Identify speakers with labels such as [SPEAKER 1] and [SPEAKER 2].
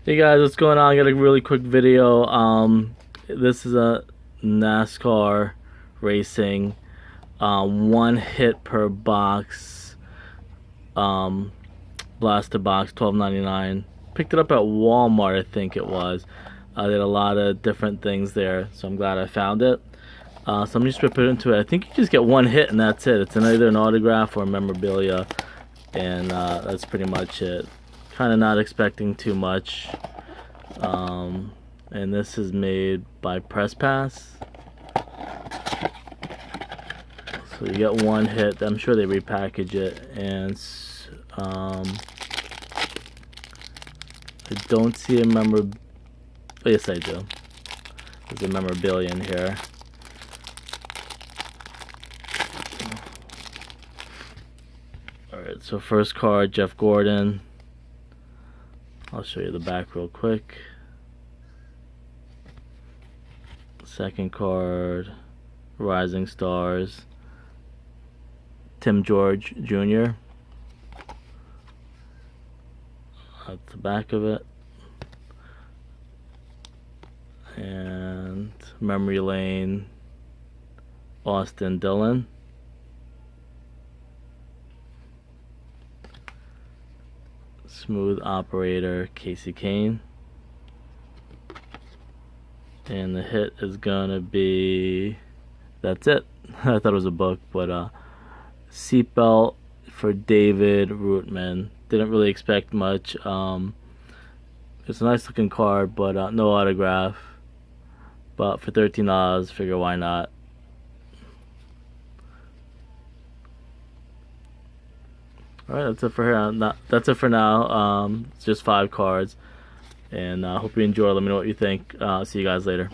[SPEAKER 1] Hey guys, what's going on? I got a really quick video. This is a NASCAR racing, one hit per box, blaster box, $12.99. Picked it up at Walmart, I think it was. They had a lot of different things there, so I'm glad I found it. So I'm just gonna put it into it. I think you just get one hit and that's it. It's either an autograph or memorabilia, and that's pretty much it. Kind of not expecting too much. And this is made by Press Pass, so you get one hit. I'm sure they repackage it, and I don't see a yes I do. There's a memorabilia in here. Alright, so first card, Jeff Gordon. I'll show you the back real quick. Second card, Rising Stars, Tim George Jr. That's the back of it. And Memory Lane, Austin Dillon. Smooth Operator, Casey Kane. And the hit is gonna be, that's it. I thought it was a book, but Seatbelt for David Rootman. Didn't really expect much. It's a nice looking card, but no autograph. But for $13, figure why not. Alright, that's it for here. That's it for now. It's just 5 cards. And I hope you enjoy. Let me know what you think. See you guys later.